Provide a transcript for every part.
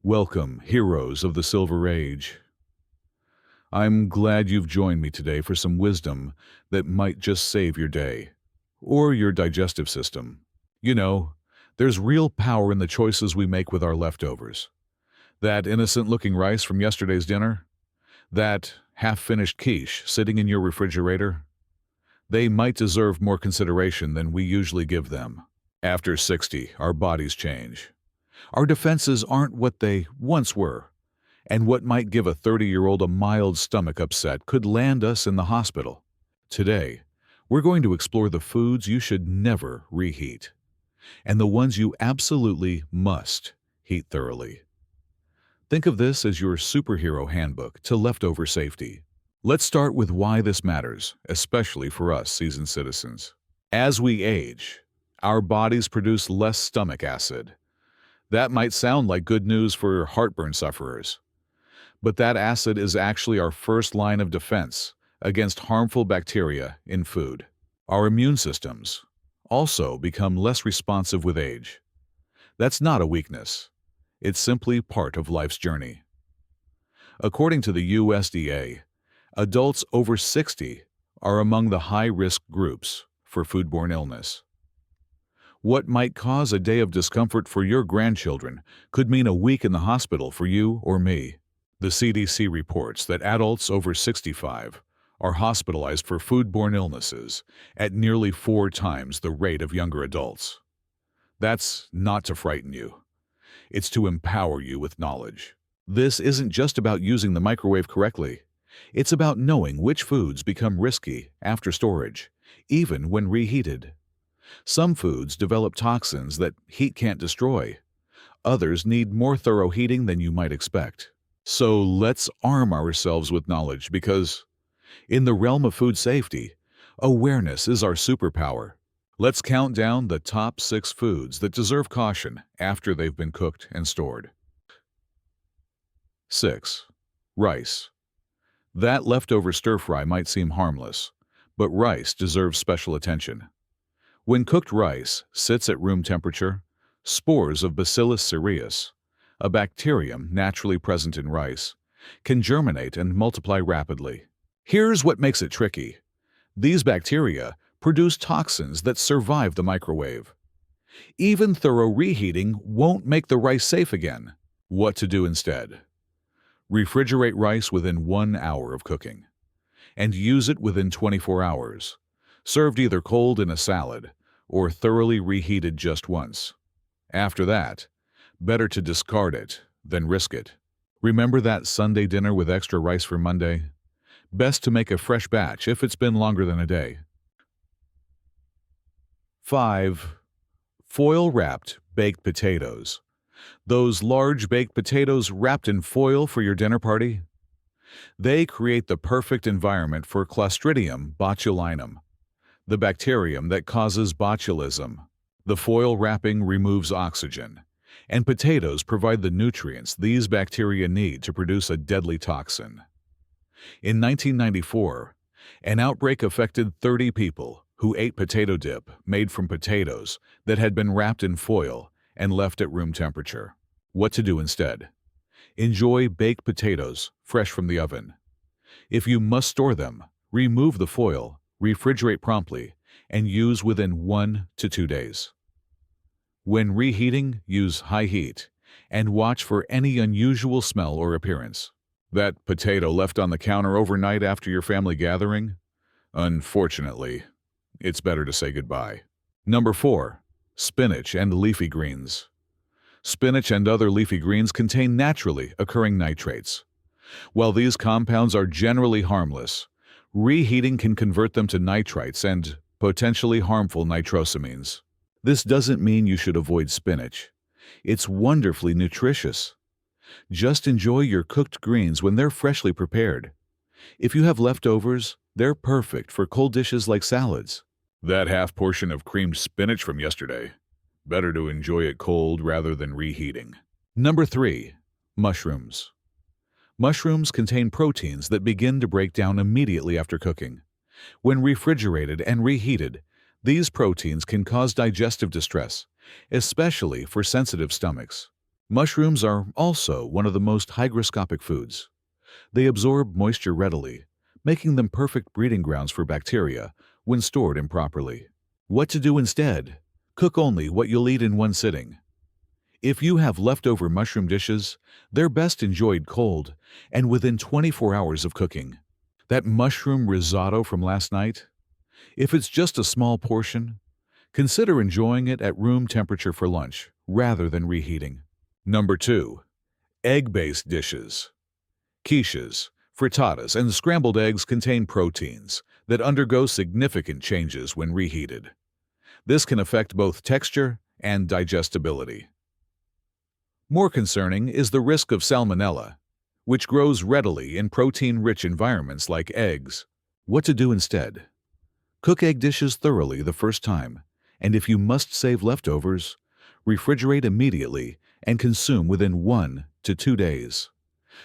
Welcome, heroes of the Silver Age. I'm glad you've joined me today for some wisdom that might just save your day or your digestive system. You know, there's real power in the choices we make with our leftovers. That innocent-looking rice from yesterday's dinner, that half-finished quiche sitting in your refrigerator, they might deserve more consideration than we usually give them. After 60, our bodies change. Our defenses aren't what they once were, and what might give a 30-year-old a mild stomach upset could land us in the hospital. Today, we're going to explore the foods you should never reheat, and the ones you absolutely must heat thoroughly. Think of this as your superhero handbook to leftover safety. Let's start with why this matters, especially for us seasoned citizens. As we age, our bodies produce less stomach acid. That might sound like good news for heartburn sufferers, but that acid is actually our first line of defense against harmful bacteria in food. Our immune systems also become less responsive with age. That's not a weakness. It's simply part of life's journey. According to the USDA, adults over 60 are among the high-risk groups for foodborne illness. What might cause a day of discomfort for your grandchildren could mean a week in the hospital for you or me. The CDC reports that adults over 65 are hospitalized for foodborne illnesses at nearly 4 times the rate of younger adults. That's not to frighten you. It's to empower you with knowledge. This isn't just about using the microwave correctly. It's about knowing which foods become risky after storage, even when reheated. Some foods develop toxins that heat can't destroy. Others need more thorough heating than you might expect. So let's arm ourselves with knowledge because, in the realm of food safety, awareness is our superpower. Let's count down the top 6 foods that deserve caution after they've been cooked and stored. 6. Rice. That leftover stir-fry might seem harmless, but rice deserves special attention. When cooked rice sits at room temperature, spores of Bacillus cereus, a bacterium naturally present in rice, can germinate and multiply rapidly. Here's what makes it tricky. These bacteria produce toxins that survive the microwave. Even thorough reheating won't make the rice safe again. What to do instead? Refrigerate rice within 1 hour of cooking, and use it within 24 hours, served either cold in a salad or thoroughly reheated just once. After that, better to discard it than risk it. Remember that Sunday dinner with extra rice for Monday? Best to make a fresh batch if it's been longer than a day. 5. Foil-wrapped baked potatoes. Those large baked potatoes wrapped in foil for your dinner party? They create the perfect environment for Clostridium botulinum, the bacterium that causes botulism. The foil wrapping removes oxygen, and potatoes provide the nutrients these bacteria need to produce a deadly toxin. In 1994, an outbreak affected 30 people who ate potato dip made from potatoes that had been wrapped in foil and left at room temperature. What to do instead? Enjoy baked potatoes fresh from the oven. If you must store them, remove the foil, refrigerate promptly, and use within 1 to 2 days. When reheating, use high heat, and watch for any unusual smell or appearance. That potato left on the counter overnight after your family gathering? Unfortunately, it's better to say goodbye. Number 4. Spinach and leafy greens. Spinach and other leafy greens contain naturally occurring nitrates. While these compounds are generally harmless, reheating can convert them to nitrites and potentially harmful nitrosamines. This doesn't mean you should avoid spinach. It's wonderfully nutritious. Just enjoy your cooked greens when they're freshly prepared. If you have leftovers, they're perfect for cold dishes like salads. That half portion of creamed spinach from yesterday. Better to enjoy it cold rather than reheating. Number 3. Mushrooms. Mushrooms contain proteins that begin to break down immediately after cooking. When refrigerated and reheated, these proteins can cause digestive distress, especially for sensitive stomachs. Mushrooms are also one of the most hygroscopic foods. They absorb moisture readily, making them perfect breeding grounds for bacteria when stored improperly. What to do instead? Cook only what you'll eat in one sitting. If you have leftover mushroom dishes, they're best enjoyed cold and within 24 hours of cooking. That mushroom risotto from last night? If it's just a small portion, consider enjoying it at room temperature for lunch rather than reheating. Number 2. Egg-based dishes. Quiches, frittatas, and scrambled eggs contain proteins that undergo significant changes when reheated. This can affect both texture and digestibility. More concerning is the risk of salmonella, which grows readily in protein-rich environments like eggs. What to do instead? Cook egg dishes thoroughly the first time, and if you must save leftovers, refrigerate immediately and consume within 1 to 2 days.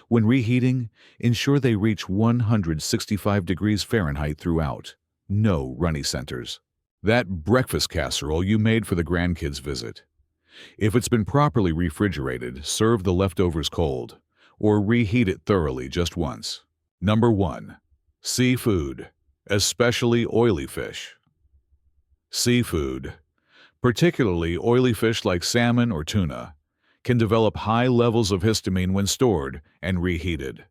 When reheating, ensure they reach 165 degrees Fahrenheit throughout. No runny centers. That breakfast casserole you made for the grandkids' visit. If it's been properly refrigerated, serve the leftovers cold, or reheat it thoroughly just once. Number 1. Seafood, especially oily fish. Seafood, particularly oily fish like salmon or tuna, can develop high levels of histamine when stored and reheated.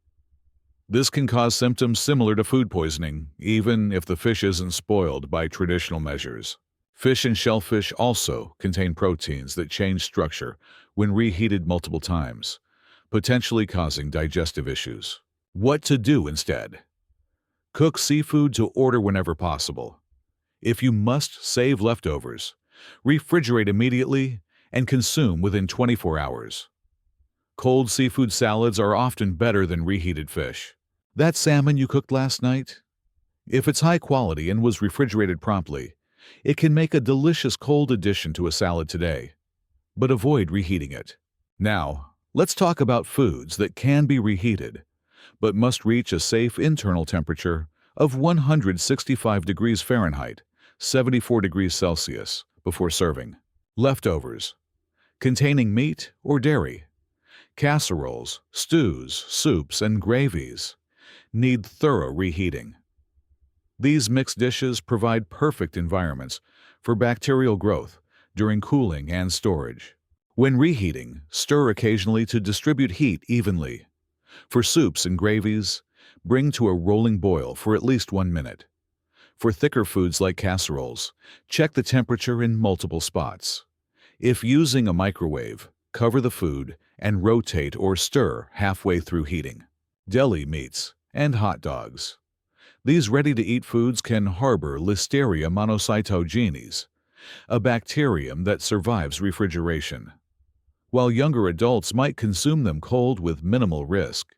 This can cause symptoms similar to food poisoning, even if the fish isn't spoiled by traditional measures. Fish and shellfish also contain proteins that change structure when reheated multiple times, potentially causing digestive issues. What to do instead? Cook seafood to order whenever possible. If you must save leftovers, refrigerate immediately and consume within 24 hours. Cold seafood salads are often better than reheated fish. That salmon you cooked last night? If it's high quality and was refrigerated promptly, it can make a delicious cold addition to a salad today. But avoid reheating it. Now, let's talk about foods that can be reheated, but must reach a safe internal temperature of 165 degrees Fahrenheit, 74 degrees Celsius, before serving. Leftovers, containing meat or dairy. Casseroles, stews, soups, and gravies need thorough reheating. These mixed dishes provide perfect environments for bacterial growth during cooling and storage. When reheating, stir occasionally to distribute heat evenly. For soups and gravies, bring to a rolling boil for at least 1 minute. For thicker foods like casseroles, check the temperature in multiple spots. If using a microwave, cover the food and rotate or stir halfway through heating. Deli meats and hot dogs. These ready-to-eat foods can harbor Listeria monocytogenes, a bacterium that survives refrigeration. While younger adults might consume them cold with minimal risk,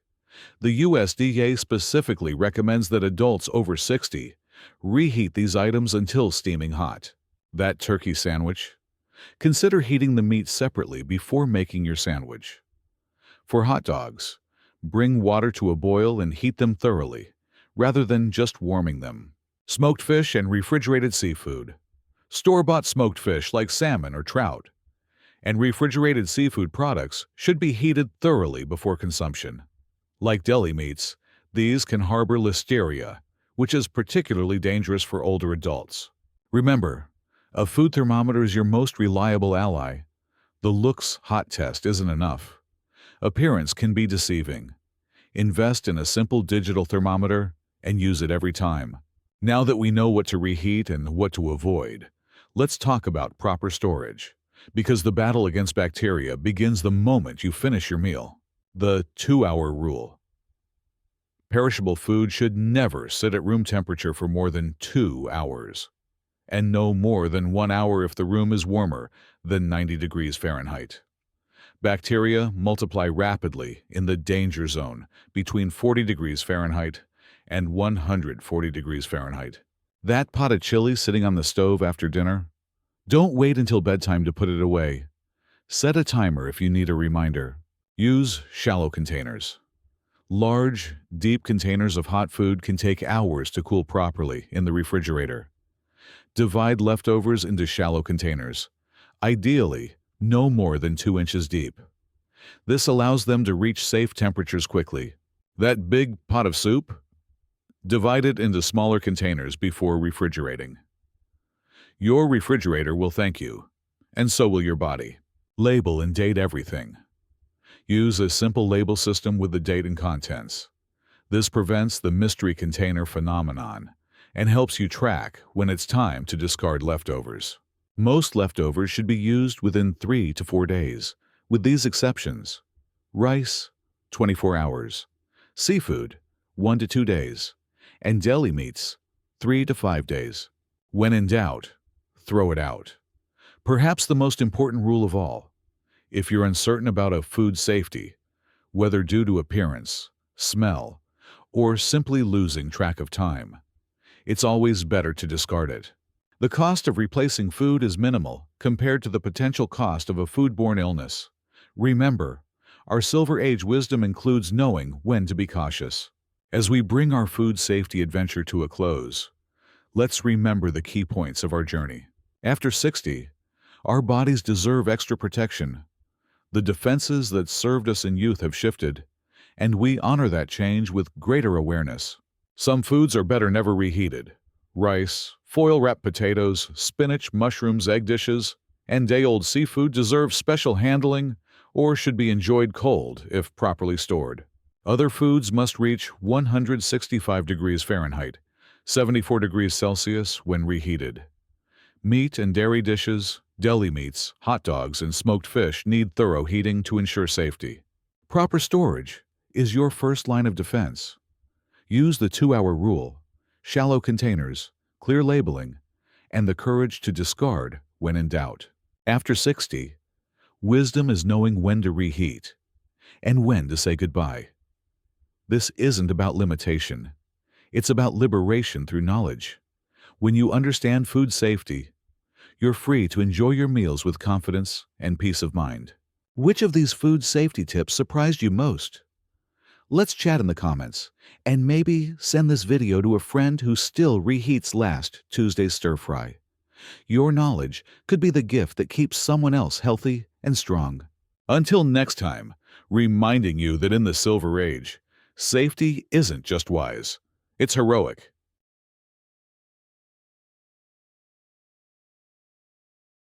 the USDA specifically recommends that adults over 60 reheat these items until steaming hot. That turkey sandwich? Consider heating the meat separately before making your sandwich. For hot dogs, bring water to a boil and heat them thoroughly, rather than just warming them. Smoked fish and refrigerated seafood. Store-bought smoked fish like salmon or trout and refrigerated seafood products should be heated thoroughly before consumption. Like deli meats, these can harbor Listeria, which is particularly dangerous for older adults. Remember, a food thermometer is your most reliable ally. The looks hot test isn't enough. Appearance can be deceiving. Invest in a simple digital thermometer and use it every time. Now that we know what to reheat and what to avoid, let's talk about proper storage, because the battle against bacteria begins the moment you finish your meal. The 2-hour rule. Perishable food should never sit at room temperature for more than 2 hours, and no more than 1 hour if the room is warmer than 90 degrees Fahrenheit. Bacteria multiply rapidly in the danger zone between 40 degrees Fahrenheit and 140 degrees Fahrenheit. That pot of chili sitting on the stove after dinner? Don't wait until bedtime to put it away. Set a timer if you need a reminder. Use shallow containers. Large, deep containers of hot food can take hours to cool properly in the refrigerator. Divide leftovers into shallow containers, ideally no more than 2 inches deep. This allows them to reach safe temperatures quickly. That big pot of soup? Divide it into smaller containers before refrigerating. Your refrigerator will thank you, and so will your body. Label and date everything. Use a simple label system with the date and contents. This prevents the mystery container phenomenon and helps you track when it's time to discard leftovers. Most leftovers should be used within 3 to 4 days, with these exceptions: rice, 24 hours, seafood, 1 to 2 days, and deli meats, 3 to 5 days. When in doubt, throw it out. Perhaps the most important rule of all: if you're uncertain about a food safety, whether due to appearance, smell, or simply losing track of time, it's always better to discard it. The cost of replacing food is minimal compared to the potential cost of a foodborne illness. Remember, our Silver Age wisdom includes knowing when to be cautious. As we bring our food safety adventure to a close, let's remember the key points of our journey. After 60, our bodies deserve extra protection. The defenses that served us in youth have shifted, and we honor that change with greater awareness. Some foods are better never reheated. Rice, foil-wrapped potatoes, spinach, mushrooms, egg dishes, and day-old seafood deserve special handling or should be enjoyed cold if properly stored. Other foods must reach 165 degrees Fahrenheit, 74 degrees Celsius when reheated. Meat and dairy dishes, deli meats, hot dogs, and smoked fish need thorough heating to ensure safety. Proper storage is your first line of defense. Use the 2-hour rule, shallow containers, clear labeling, and the courage to discard when in doubt. After 60, wisdom is knowing when to reheat and when to say goodbye. This isn't about limitation. It's about liberation through knowledge. When you understand food safety, you're free to enjoy your meals with confidence and peace of mind. Which of these food safety tips surprised you most? Let's chat in the comments, and maybe send this video to a friend who still reheats last Tuesday's stir-fry. Your knowledge could be the gift that keeps someone else healthy and strong. Until next time, reminding you that in the Silver Age, safety isn't just wise, it's heroic.